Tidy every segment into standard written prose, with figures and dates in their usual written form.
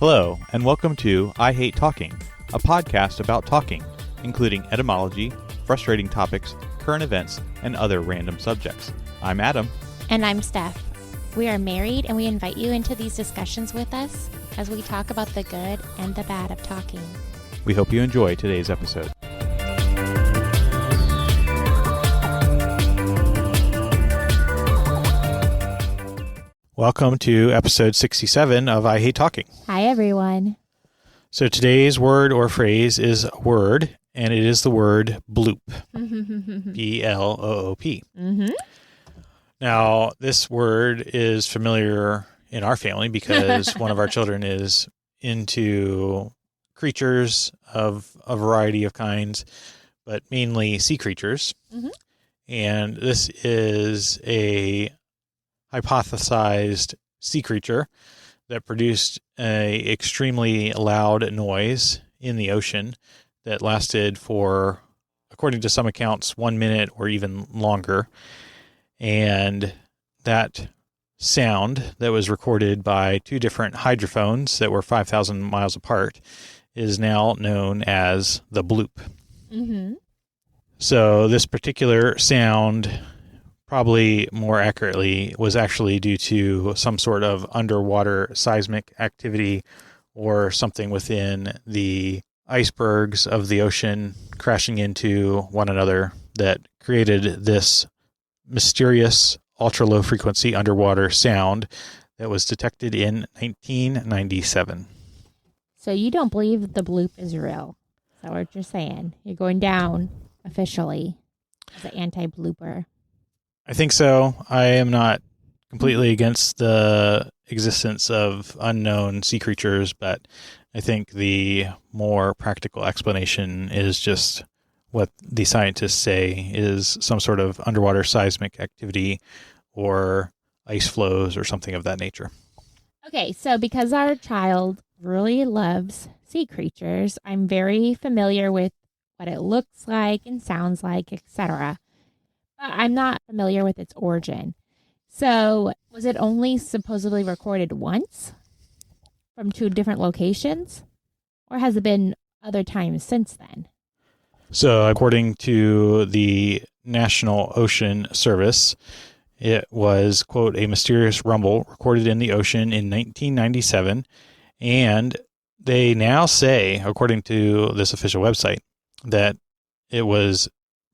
Hello, and welcome to I Hate Talking, a podcast about talking, including etymology, frustrating topics, current events, and other random subjects. I'm Adam. And I'm Steph. We are married, and we invite you into these discussions with us as we talk about the good and the bad of talking. We hope you enjoy today's episode. Welcome to episode 67 of I Hate Talking. Hi, everyone. So today's word or phrase is a word, and it is the word bloop. B-L-O-O-P. Mm-hmm. Now, this word is familiar in our family because one of our children is into creatures of a variety of kinds, but mainly sea creatures. Mm-hmm. And this is a hypothesized sea creature that produced a extremely loud noise in the ocean that lasted for, according to some accounts, 1 minute or even longer. And that sound that was recorded by two different hydrophones that were 5,000 miles apart is now known as the bloop. Mm-hmm. So this particular sound, probably more accurately, was actually due to some sort of underwater seismic activity or something within the icebergs of the ocean crashing into one another that created this mysterious ultra-low frequency underwater sound that was detected in 1997. So you don't believe the bloop is real? Is that what you're saying? You're going down officially as an anti-blooper. I think so. I am not completely against the existence of unknown sea creatures, but I think the more practical explanation is just what the scientists say is some sort of underwater seismic activity or ice flows or something of that nature. Okay, so because our child really loves sea creatures, I'm very familiar with what it looks like and sounds like, etc. But I'm not familiar with its origin. So was it only supposedly recorded once from two different locations? Or has it been other times since then? So according to the National Ocean Service, it was, quote, a mysterious rumble recorded in the ocean in 1997. And they now say, according to this official website, that it was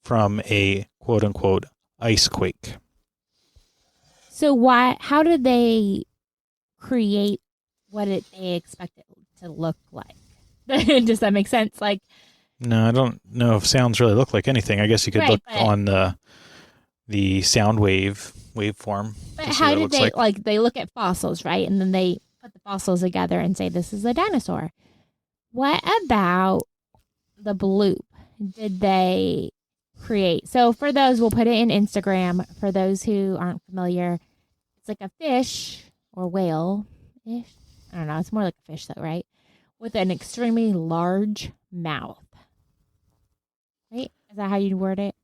from a quote unquote ice quake. So how did they create what they expect it to look like? Does that make sense? Like, no, I don't know if sounds really look like anything. I guess you could look on the sound waveform. But how did they like they look at fossils, right? And then they put the fossils together and say this is a dinosaur. What about the bloop did they create? So for those, we'll put it in Instagram. For those who aren't familiar, it's like a fish or whale-ish. I don't know. It's more like a fish though, right? With an extremely large mouth. Right? Is that how you word it?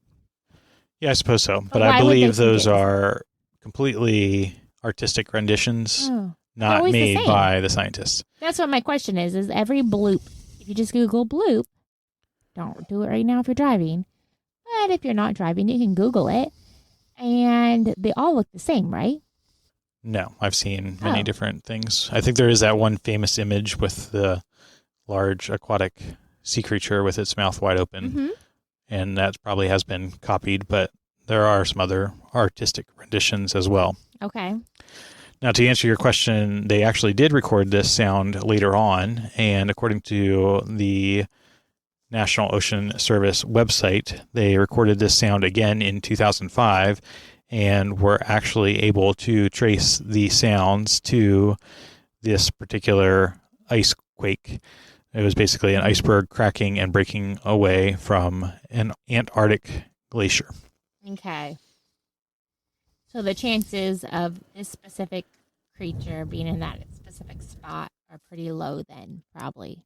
Yeah, I suppose so. But I believe those are completely artistic renditions, not made by the scientists. That's what my question is every bloop, if you just Google bloop, don't do it right now if you're driving. But if you're not driving, you can Google it. And they all look the same, right? No, I've seen many different things. I think there is that one famous image with the large aquatic sea creature with its mouth wide open. Mm-hmm. And that probably has been copied, but there are some other artistic renditions as well. Okay. Now, to answer your question, they actually did record this sound later on. And according to the National Ocean Service website, they recorded this sound again in 2005 and were actually able to trace the sounds to this particular ice quake. It was basically an iceberg cracking and breaking away from an Antarctic glacier. Okay. So the chances of this specific creature being in that specific spot are pretty low then, probably.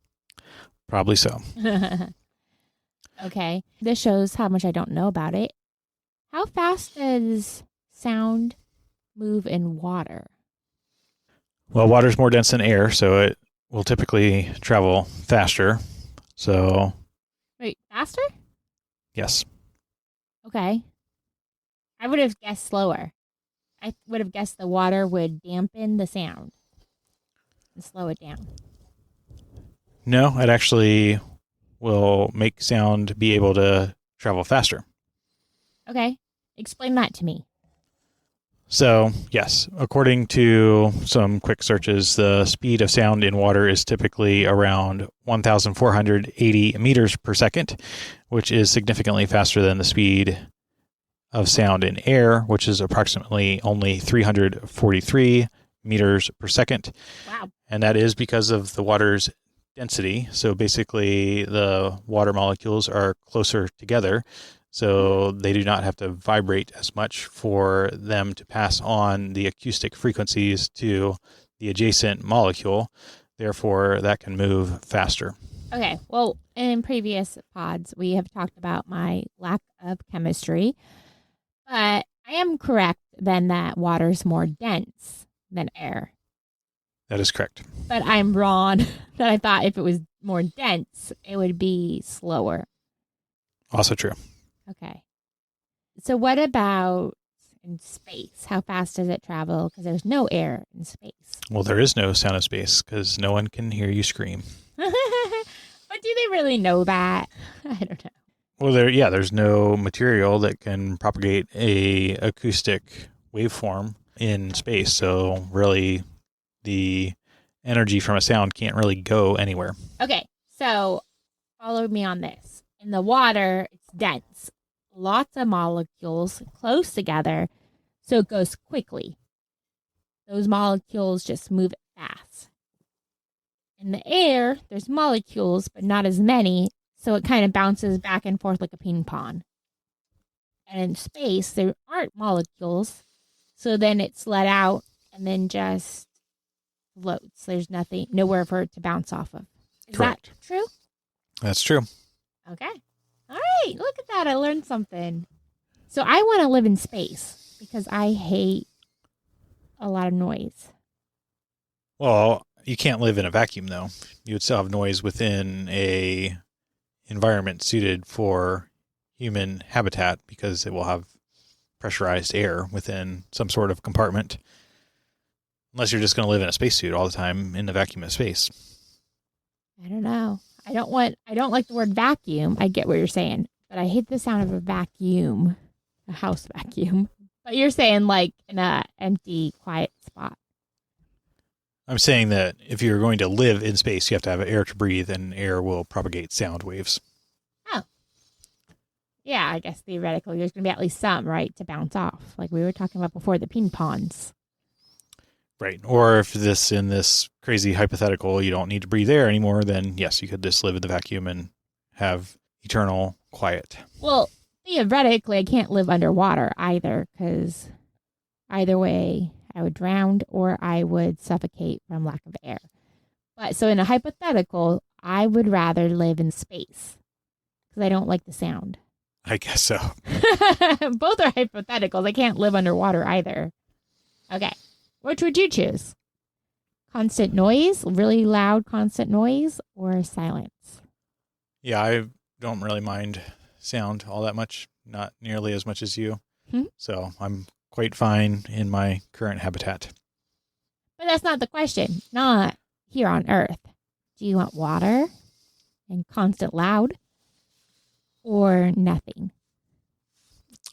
Probably so. Okay. This shows how much I don't know about it. How fast does sound move in water? Well, water's more dense than air, so it will typically travel faster. So, Wait, faster? yes. Okay. I would have guessed slower. I would have guessed the water would dampen the sound and slow it down. No, it actually will make sound be able to travel faster. Okay. Explain that to me. So, yes, according to some quick searches, the speed of sound in water is typically around 1,480 meters per second, which is significantly faster than the speed of sound in air, which is approximately only 343 meters per second. Wow. And that is because of the water's density. So basically, the water molecules are closer together. So they do not have to vibrate as much for them to pass on the acoustic frequencies to the adjacent molecule. Therefore, that can move faster. Okay. Well, in previous pods, we have talked about my lack of chemistry. But I am correct then that water's more dense than air. That is correct. But I'm wrong that I thought if it was more dense, it would be slower. Also true. Okay. So what about in space? How fast does it travel? Because there's no air in space. Well, there is no sound of space because no one can hear you scream. But do they really know that? I don't know. Well, there's no material that can propagate a acoustic waveform in space. So really, the energy from a sound can't really go anywhere. Okay, so follow me on this. In the water, it's dense. Lots of molecules close together, so it goes quickly. Those molecules just move fast. In the air, there's molecules, but not as many, so it kind of bounces back and forth like a ping pong. And in space, there aren't molecules, so then it's let out and then just floats. There's nowhere for it to bounce off of. Is Correct. that true? That's true. Okay. All right. Look at that. I learned something. So I want to live in space because I hate a lot of noise. Well, you can't live in a vacuum, though. You would still have noise within a environment suited for human habitat because it will have pressurized air within some sort of compartment. Unless you're just going to live in a spacesuit all the time in the vacuum of space. I don't know. I don't like the word vacuum. I get what you're saying, but I hate the sound of a vacuum, a house vacuum. But you're saying like in a empty, quiet spot. I'm saying that if you're going to live in space, you have to have air to breathe, and air will propagate sound waves. Oh. Yeah, I guess theoretically there's going to be at least some, right, to bounce off, like we were talking about before, the ping pongs. Right. Or if in this crazy hypothetical, you don't need to breathe air anymore, then yes, you could just live in the vacuum and have eternal quiet. Well, theoretically, I can't live underwater either, because either way, I would drown or I would suffocate from lack of air. But so in a hypothetical, I would rather live in space because I don't like the sound. I guess so. Both are hypotheticals. I can't live underwater either. Okay. Which would you choose? Constant noise, really loud constant noise, or silence? Yeah, I don't really mind sound all that much, not nearly as much as you. So I'm quite fine in my current habitat. But that's not the question. Not here on Earth. Do you want water and constant loud or nothing?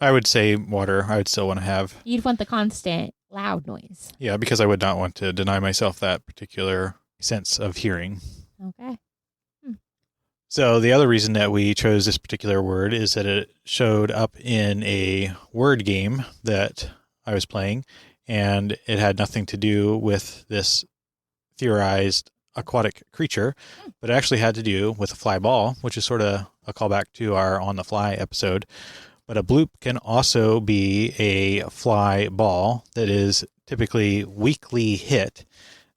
I would say water. I would still want to have. You'd want the constant loud noise. Yeah, because I would not want to deny myself that particular sense of hearing. Okay. So the other reason that we chose this particular word is that it showed up in a word game that I was playing, and it had nothing to do with this theorized aquatic creature, but it actually had to do with a fly ball, which is sort of a callback to our On the Fly episode. But a bloop can also be a fly ball that is typically weakly hit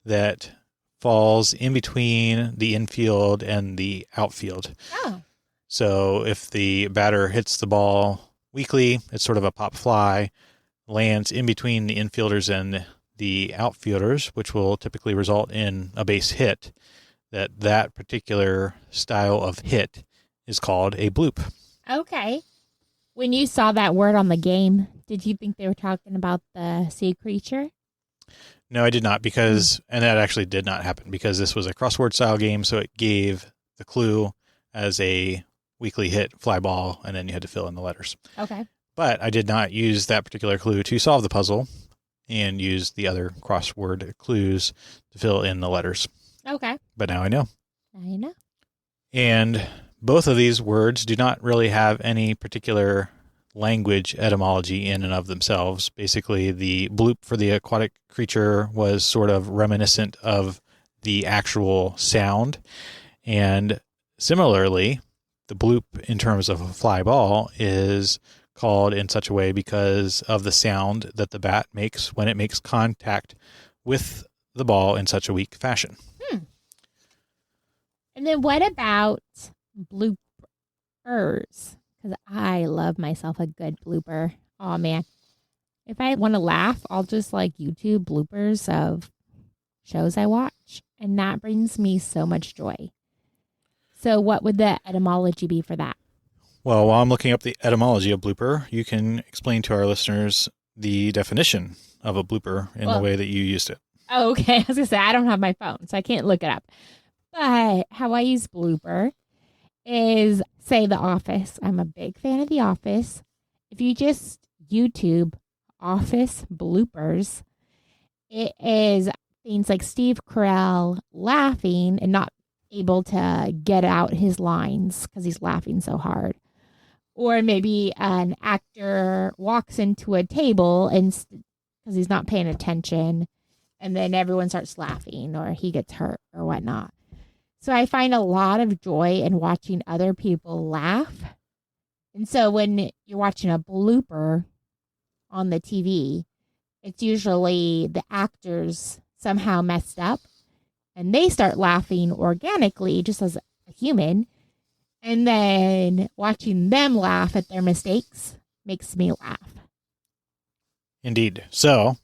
that falls in between the infield and the outfield. Oh. So if the batter hits the ball weakly, it's sort of a pop fly, lands in between the infielders and the outfielders, which will typically result in a base hit, that particular style of hit is called a bloop. Okay. When you saw that word on the game, did you think they were talking about the sea creature? No, I did not, and that actually did not happen because this was a crossword style game, so it gave the clue as a weakly hit fly ball, and then you had to fill in the letters. Okay. But I did not use that particular clue to solve the puzzle and use the other crossword clues to fill in the letters. Okay. But now I know. I know. And both of these words do not really have any particular language etymology in and of themselves. Basically, the bloop for the aquatic creature was sort of reminiscent of the actual sound. And similarly, the bloop in terms of a fly ball is called in such a way because of the sound that the bat makes when it makes contact with the ball in such a weak fashion. And then what about bloopers? Because I love myself a good blooper. Oh, man. If I want to laugh, I'll just YouTube bloopers of shows I watch. And that brings me so much joy. So what would the etymology be for that? Well, while I'm looking up the etymology of blooper, you can explain to our listeners the definition of a blooper in the way that you used it. Oh, okay. I was going to say, I don't have my phone, so I can't look it up. But how I use blooper is, say, The Office. I'm a big fan of The Office. If you just YouTube Office bloopers, it is things like Steve Carell laughing and not able to get out his lines because he's laughing so hard. Or maybe an actor walks into a table and because he's not paying attention, and then everyone starts laughing or he gets hurt or whatnot. So I find a lot of joy in watching other people laugh. And so when you're watching a blooper on the TV, it's usually the actors somehow messed up and they start laughing organically just as a human. And then watching them laugh at their mistakes makes me laugh. Indeed. So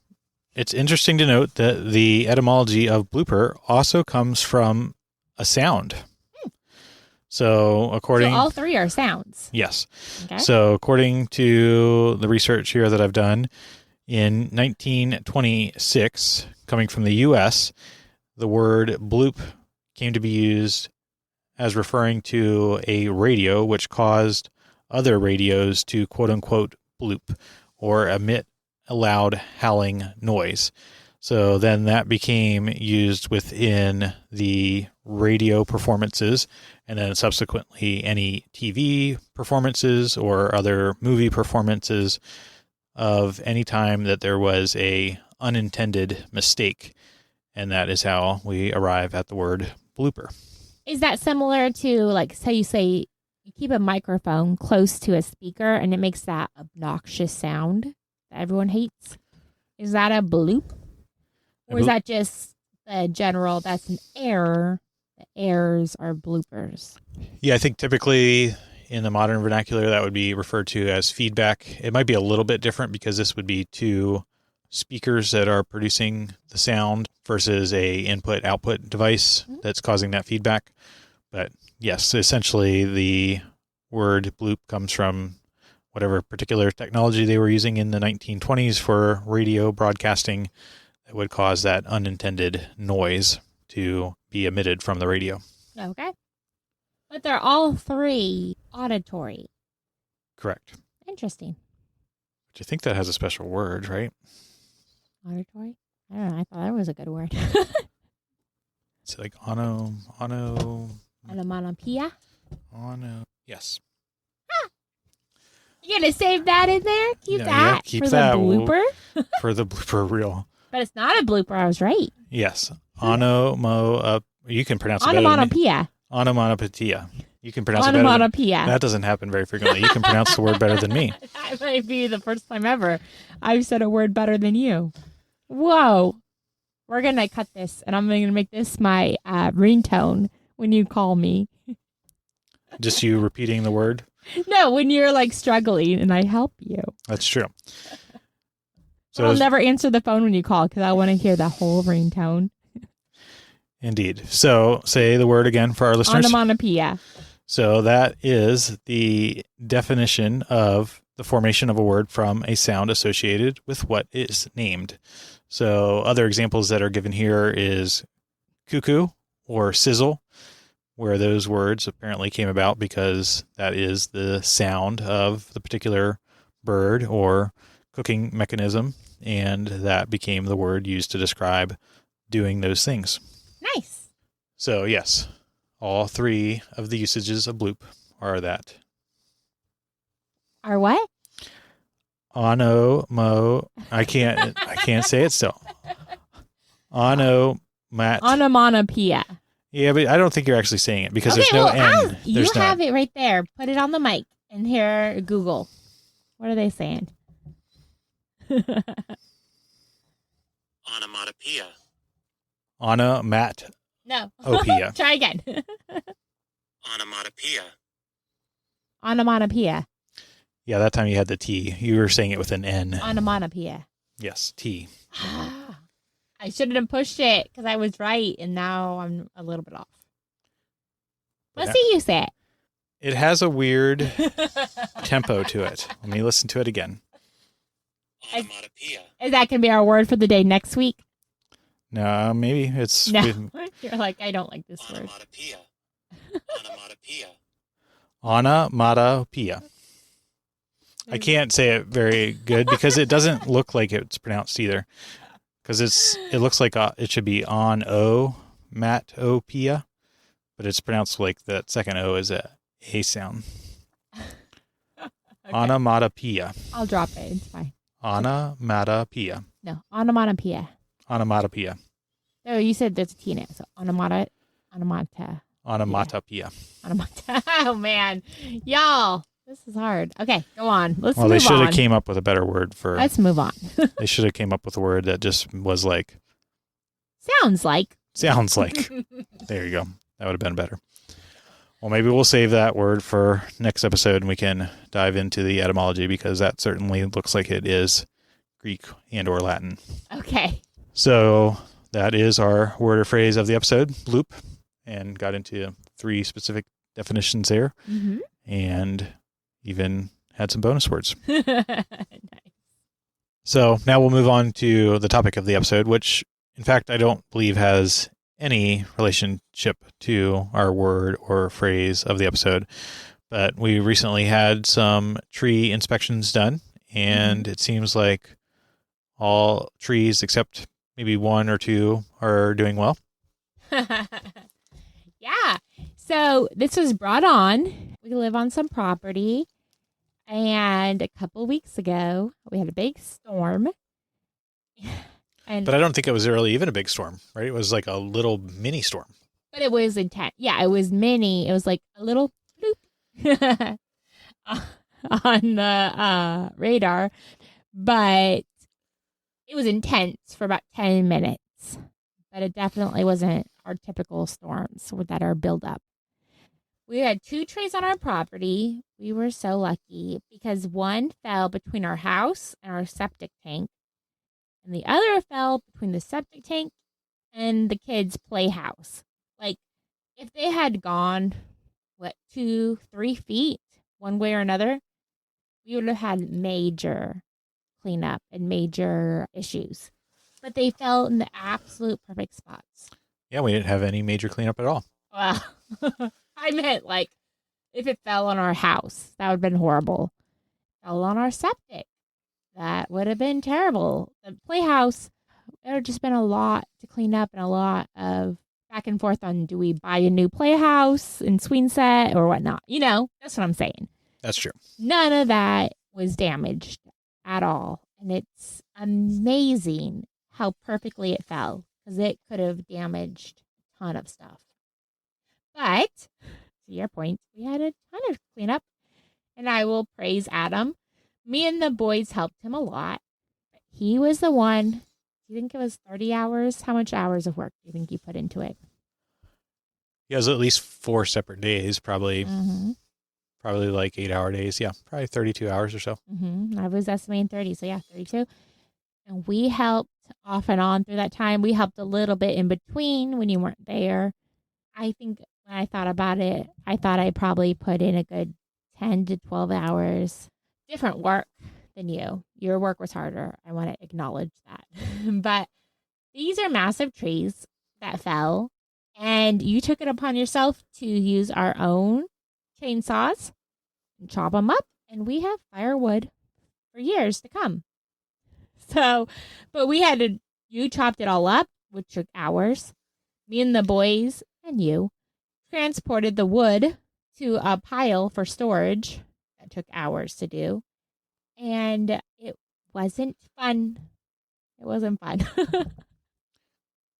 it's interesting to note that the etymology of blooper also comes from a sound. So all three are sounds. Yes. Okay. So according to the research here that I've done, in 1926, coming from the U.S., the word bloop came to be used as referring to a radio which caused other radios to quote-unquote bloop or emit a loud howling noise. So then that became used within the radio performances, and then subsequently any TV performances or other movie performances of any time that there was a unintended mistake. And that is how we arrive at the word blooper. Is that similar to, say you say you keep a microphone close to a speaker and it makes that obnoxious sound that everyone hates? Is that a bloop? Or is that just the general, that's an error? The errors are bloopers. Yeah, I think typically in the modern vernacular that would be referred to as feedback. It might be a little bit different because this would be two speakers that are producing the sound versus a input-output device that's causing that feedback. But yes, essentially the word bloop comes from whatever particular technology they were using in the 1920s for radio broadcasting that would cause that unintended noise to be emitted from the radio. Okay. But they're all three auditory. Correct. Interesting. But you think that has a special word, right? Auditory? I don't know. I thought that was a good word. It's like onomatopoeia. Yes. You gonna save that in there? Keep Yeah, that keep for that the blooper? For the blooper reel. But it's not a blooper. I was right. Yes. You can pronounce it better than me. Onomatopoeia. Onomatopoeia. You can pronounce it better Onomatopoeia. That doesn't happen very frequently. You can pronounce the word better than me. That might be the first time ever I've said a word better than you. Whoa. We're going to cut this, and I'm going to make this my ringtone when you call me. Just you repeating the word? No, when you're struggling and I help you. That's true. So I'll never answer the phone when you call because I want to hear the whole ringtone. Indeed. So say the word again for our listeners. Onomatopoeia. So that is the definition of the formation of a word from a sound associated with what is named. So other examples that are given here is cuckoo or sizzle, where those words apparently came about because that is the sound of the particular bird or cooking mechanism, and that became the word used to describe doing those things. Nice. So yes, all three of the usages of bloop are that. Are what? I can't say it still. Onomatopoeia. Yeah, but I don't think you're actually saying it because there's no N. You have it right there. Put it on the mic and here Google. What are they saying? Onomatopoeia. No. Opia. Try again. Onomatopoeia. Onomatopoeia. Yeah, that time you had the T. You were saying it with an N. Onomatopoeia. Yes, T. I shouldn't have pushed it because I was right, and now I'm a little bit off. Let's see you say it. It has a weird tempo to it. Let me listen to it again. Onomatopoeia. Is that going to be our word for the day next week? No, maybe it's... No. You're like, I don't like this word. Onomatopoeia. Onomatopoeia. Onomatopoeia. I can't say it very good because it doesn't look like it's pronounced either. Because it looks like it should be onomatopoeia, but it's pronounced like that second O is a sound. Okay. Onomatopoeia. I'll drop it. It's fine. Onomatopoeia. No, onomatopoeia. Onomatopoeia. Oh, you said there's a T in it. So onomatopoeia. Onomatopoeia. Oh, man. Y'all, this is hard. Okay, go on. Let's move on. Well, they should have came up with a better word for... Let's move on. They should have came up with a word that just was like... Sounds like. There you go. That would have been better. Well, maybe we'll save that word for next episode and we can dive into the etymology because that certainly looks like it is Greek and or Latin. Okay. So that is our word or phrase of the episode, bloop, and got into 3 specific definitions there and even had some bonus words. Nice. So now we'll move on to the topic of the episode, which in fact I don't believe has any relationship to our word or phrase of the episode. But we recently had some tree inspections done, and it seems like all trees except maybe 1 or 2 are doing well. Yeah. So this was brought on. We live on some property. And a couple weeks ago, we had a big storm. But I don't think it was really even a big storm, right? It was like a little mini storm. But it was intense. Yeah, it was mini. It was like a little bloop on the radar. But it was intense for about 10 minutes. But it definitely wasn't our typical storms that are built up. We had 2 trees on our property. We were so lucky because one fell between our house and our septic tank. And the other fell between the septic tank and the kids' playhouse. Like, if they had gone, 2-3 feet one way or another, we would have had major cleanup and major issues. But they fell in the absolute perfect spots. Yeah, we didn't have any major cleanup at all. Well, I meant like if it fell on our house, that would have been horrible. Fell on our septic. That would have been terrible. The playhouse, there would just been a lot to clean up and a lot of back and forth on do we buy a new playhouse and swing set or whatnot. You know, that's what I'm saying. That's true. None of that was damaged at all. And it's amazing how perfectly it fell because it could have damaged a ton of stuff. But to your point, we had a ton of cleanup and I will praise Adam. Me and the boys helped him a lot. He was the one. Do you think it was 30 hours? How much hours of work do you think you put into it? Yeah, it was at least 4 separate days, probably like 8-hour days. Yeah, probably 32 hours or so. I was estimating 30, so yeah, 32. And we helped off and on through that time. We helped a little bit in between when you weren't there. I think when I thought about it, I thought I probably put in a good 10 to 12 hours. Different work than you. Your work was harder. I want to acknowledge that. But these are massive trees that fell, and you took it upon yourself to use our own chainsaws and chop them up, and we have firewood for years to come. So, but you chopped it all up, which took hours. Me and the boys and you transported the wood to a pile for storage. That took hours to do. And it wasn't fun. It wasn't fun.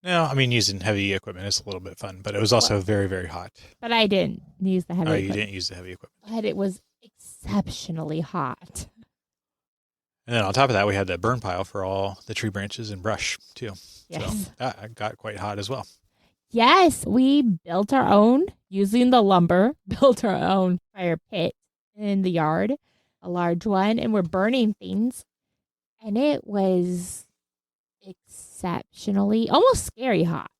No, I mean, using heavy equipment is a little bit fun, but it was also very, very hot. But I didn't use the heavy Oh, equipment. you didn't use the heavy equipment. But it was exceptionally hot. And then on top of that, we had the burn pile for all the tree branches and brush, too. Yes. So that got quite hot as well. Yes, we built our own, using the lumber, built our own fire pit in the yard, a large one, and we're burning things. And it was exceptionally, almost scary hot.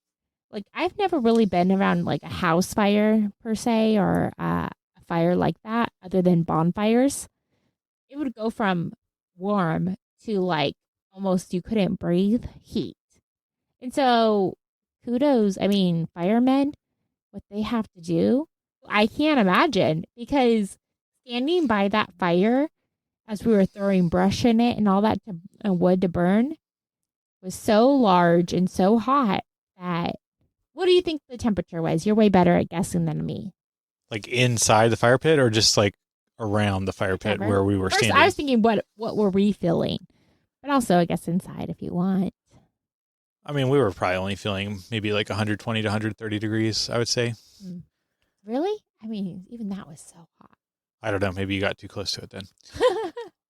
Like, I've never really been around like a house fire per se, or a fire like that other than bonfires. It would go from warm to like almost you couldn't breathe heat. And so kudos, I mean, firemen, what they have to do, I can't imagine, because standing by that fire as we were throwing brush in it and all that wood to burn was so large and so hot that, what do you think the temperature was? You're way better at guessing than me. Like inside the fire pit or just like around the fire pit where we were First, standing? I was thinking, what were we feeling? But also, I guess inside if you want. I mean, we were probably only feeling maybe like 120 to 130 degrees, I would say. Really? I mean, even that was so hot. I don't know. Maybe you got too close to it then.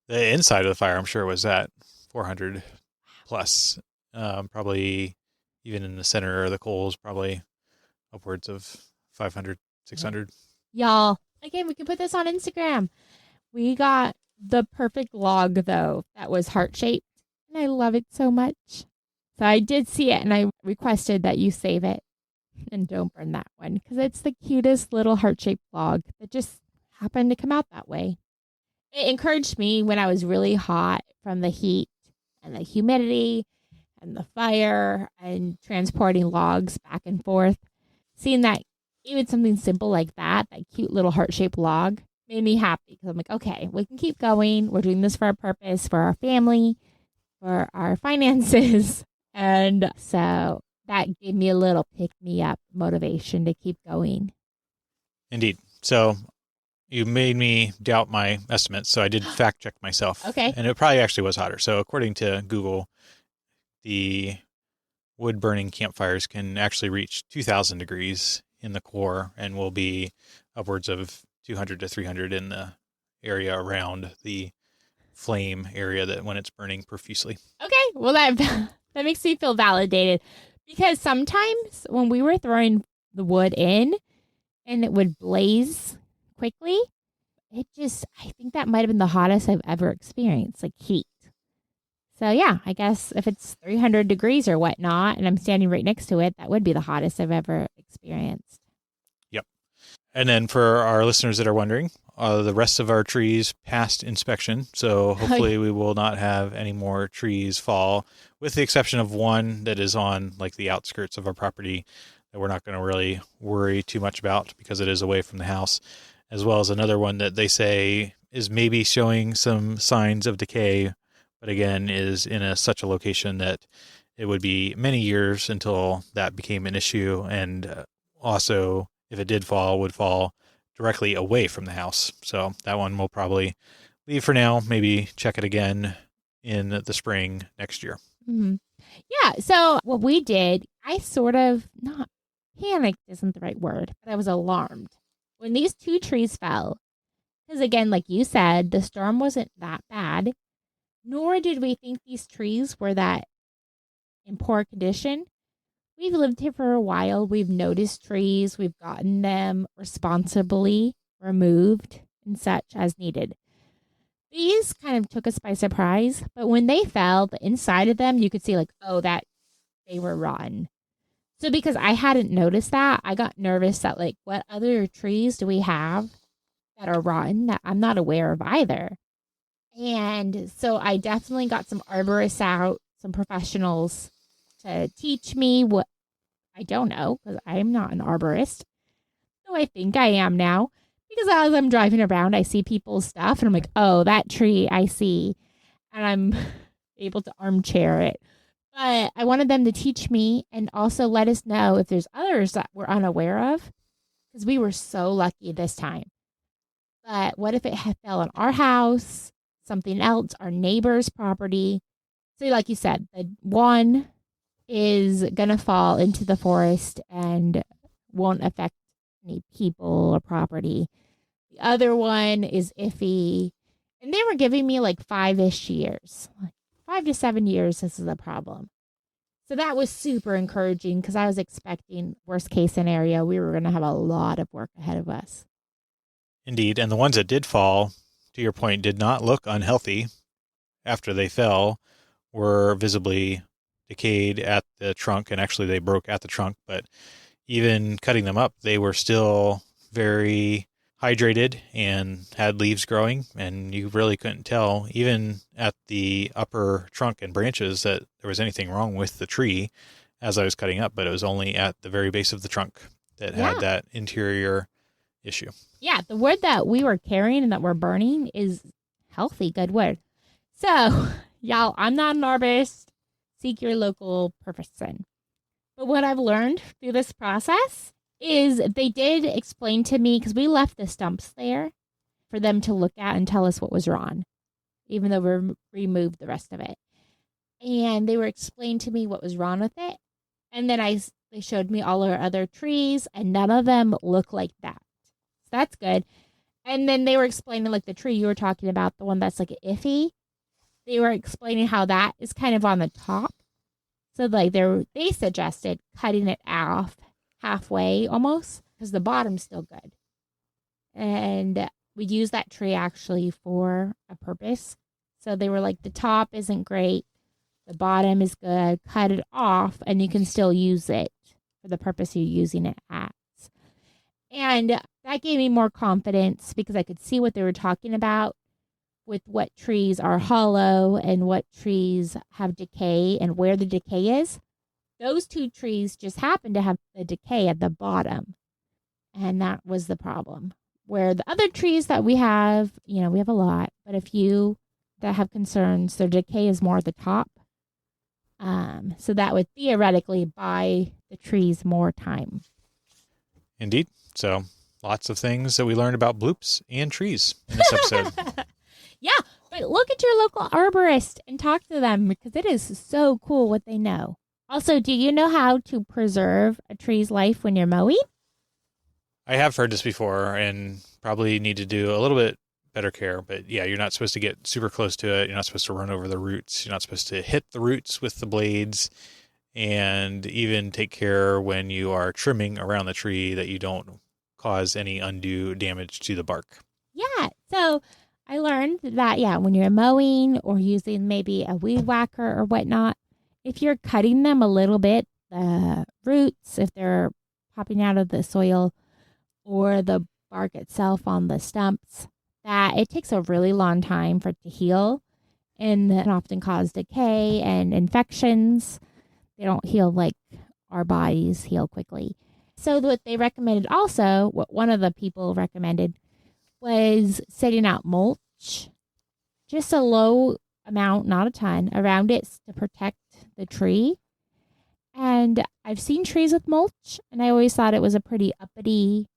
The inside of the fire, I'm sure, was at 400 plus. Probably even in the center of the coals, probably upwards of 500, 600. Y'all, again, we can put this on Instagram. We got the perfect log, though, that was heart-shaped, and I love it so much. So I did see it, and I requested that you save it and don't burn that one, because it's the cutest little heart-shaped log that just happened to come out that way. It encouraged me when I was really hot from the heat and the humidity and the fire and transporting logs back and forth. Seeing that even something simple like that cute little heart-shaped log, made me happy, because I'm like, okay, we can keep going. We're doing this for a purpose, for our family, for our finances. And so that gave me a little pick-me-up motivation to keep going. Indeed. So you made me doubt my estimates, so I did fact check myself. Okay. And it probably actually was hotter. So according to Google, the wood burning campfires can actually reach 2,000 degrees in the core and will be upwards of 200 to 300 in the area around the flame area that when it's burning profusely. Okay. Well, that makes me feel validated, because sometimes when we were throwing the wood in and it would blaze quickly, I think that might have been the hottest I've ever experienced, like heat. So yeah, I guess if it's 300 degrees or whatnot, and I'm standing right next to it, that would be the hottest I've ever experienced. Yep. And then for our listeners that are wondering, the rest of our trees passed inspection, so hopefully we will not have any more trees fall, with the exception of one that is on like the outskirts of our property that we're not going to really worry too much about because it is away from the house, as well as another one that they say is maybe showing some signs of decay, but again is in such a location that it would be many years until that became an issue, and also if it did fall, would fall directly away from the house. So that one we'll probably leave for now, maybe check it again in the spring next year. Mm-hmm. Yeah, so what we did, I sort of, not panicked isn't the right word, but I was alarmed when these two trees fell. Because again, like you said, the storm wasn't that bad, nor did we think these trees were that in poor condition. We've lived here for a while. We've noticed trees. We've gotten them responsibly removed and such as needed. These kind of took us by surprise, but when they fell, the inside of them, you could see like, oh, that they were rotten. So because I hadn't noticed that, I got nervous that like, what other trees do we have that are rotten that I'm not aware of either? And so I definitely got some arborists out, some professionals to teach me what I don't know, because I'm not an arborist. So I think I am now. Because as I'm driving around, I see people's stuff and I'm like, oh, that tree I see. And I'm able to armchair it. But I wanted them to teach me and also let us know if there's others that we're unaware of. Because we were so lucky this time. But what if it had fell on our house, something else, our neighbor's property? So like you said, the one is going to fall into the forest and won't affect any people or property. The other one is iffy. And they were giving me like 5-ish years. Like 5 to 7 years, this is a problem. So that was super encouraging because I was expecting worst case scenario. We were going to have a lot of work ahead of us. Indeed. And the ones that did fall, to your point, did not look unhealthy after they fell, were visibly decayed at the trunk. And actually they broke at the trunk. But even cutting them up, they were still very hydrated and had leaves growing, and you really couldn't tell, even at the upper trunk and branches, that there was anything wrong with the tree as I was cutting up, but it was only at the very base of the trunk that had that interior issue. Yeah, the wood that we were carrying and that we're burning is healthy, good wood. So, y'all, I'm not an arborist. Seek your local person. But what I've learned through this process is they did explain to me, because we left the stumps there for them to look at and tell us what was wrong, even though we removed the rest of it. And they were explaining to me what was wrong with it. And then they showed me all our other trees, and none of them look like that. So that's good. And then they were explaining like the tree you were talking about, the one that's like iffy. They were explaining how that is kind of on the top. So like they suggested cutting it off halfway almost, because the bottom's still good. And we use that tree actually for a purpose. So they were like, the top isn't great, the bottom is good, cut it off and you can still use it for the purpose you're using it at. And that gave me more confidence because I could see what they were talking about with what trees are hollow and what trees have decay and where the decay is. Those two trees just happened to have the decay at the bottom. And that was the problem. Where the other trees that we have, we have a lot, but a few that have concerns, their decay is more at the top. So that would theoretically buy the trees more time. Indeed. So lots of things that we learned about bloops and trees in this episode. Yeah, but look at your local arborist and talk to them because it is so cool what they know. Also, do you know how to preserve a tree's life when you're mowing? I have heard this before and probably need to do a little bit better care. But yeah, you're not supposed to get super close to it. You're not supposed to run over the roots. You're not supposed to hit the roots with the blades. And even take care when you are trimming around the tree that you don't cause any undue damage to the bark. Yeah, so I learned that, when you're mowing or using maybe a weed whacker or whatnot, if you're cutting them a little bit, the roots, if they're popping out of the soil or the bark itself on the stumps, that it takes a really long time for it to heal and that often cause decay and infections. They don't heal like our bodies heal quickly. So what they recommended also, what one of the people recommended, was setting out mulch, just a low amount, not a ton, around it to protect the tree. And I've seen trees with mulch, and I always thought it was a pretty uppity,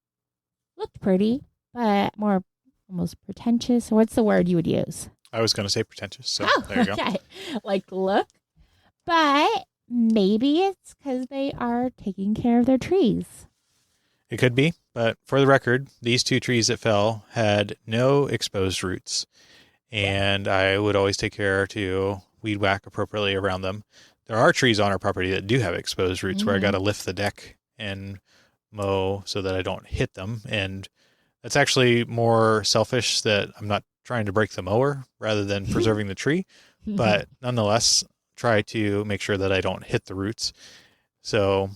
looked pretty, but more almost pretentious. What's the word you would use? I was going to say pretentious, so there you go. Okay. Like, look. But maybe it's because they are taking care of their trees. It could be, but for the record, these two trees that fell had no exposed roots, and I would always take care to weed whack appropriately around them. There are trees on our property that do have exposed roots where I got to lift the deck and mow so that I don't hit them, and that's actually more selfish that I'm not trying to break the mower rather than preserving the tree. But nonetheless, try to make sure that I don't hit the roots. So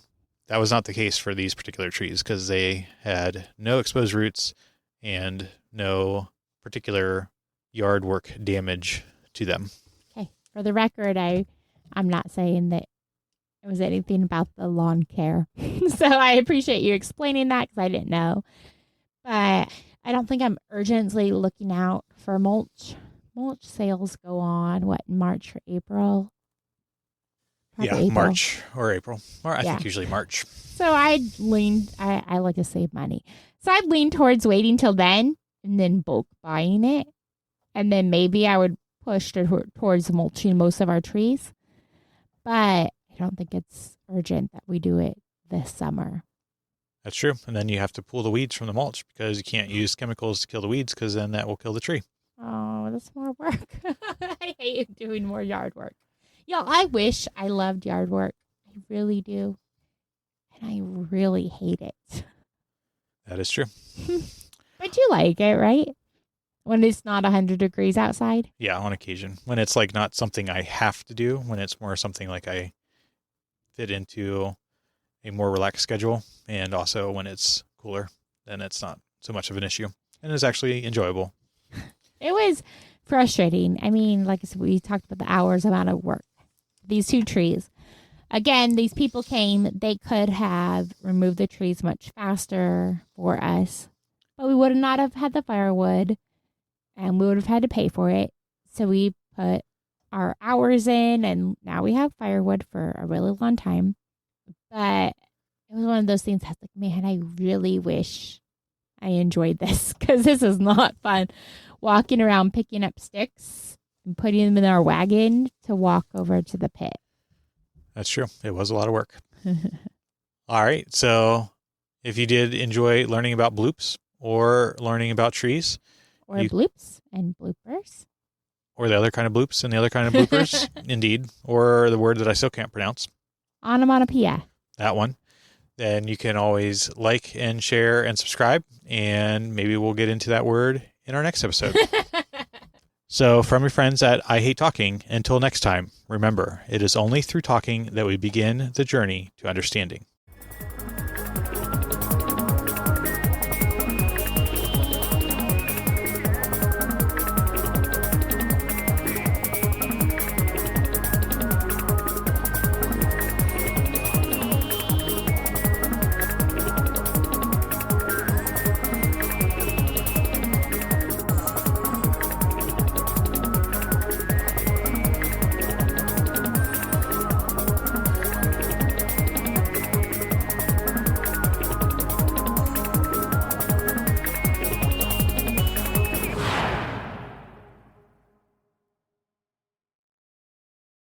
that was not the case for these particular trees because they had no exposed roots and no particular yard work damage to them. Okay. For the record, I'm not saying that it was anything about the lawn care. So I appreciate you explaining that because I didn't know. But I don't think I'm urgently looking out for mulch. Mulch sales go on, March or April? Probably April. March or April. Or I think usually March. So I like to save money. So I'd lean towards waiting till then and then bulk buying it. And then maybe I would push towards mulching most of our trees. But I don't think it's urgent that we do it this summer. That's true. And then you have to pull the weeds from the mulch because you can't use chemicals to kill the weeds because then that will kill the tree. Oh, that's more work. I hate doing more yard work. Y'all, I wish I loved yard work. I really do. And I really hate it. That is true. But you like it, right? When it's not 100 degrees outside? Yeah, on occasion. When it's like not something I have to do, when it's more something like I fit into a more relaxed schedule, and also when it's cooler, then it's not so much of an issue. And it's actually enjoyable. It was frustrating. I mean, like I said, we talked about the hours amount of work. These 2 trees. Again, these people came. They could have removed the trees much faster for us, but we would not have had the firewood, and we would have had to pay for it. So we put our hours in, and now we have firewood for a really long time. But it was one of those things I was like, man, I really wish I enjoyed this because this is not fun. Walking around picking up sticks and putting them in our wagon to walk over to the pit. That's true. It was a lot of work. All right. So if you did enjoy learning about bloops or learning about trees. Or bloops and bloopers. Or the other kind of bloops and the other kind of bloopers. Indeed. Or the word that I still can't pronounce. Onomatopoeia. That one. Then you can always like and share and subscribe. And maybe we'll get into that word in our next episode. So from your friends at I Hate Talking, until next time, remember, it is only through talking that we begin the journey to understanding.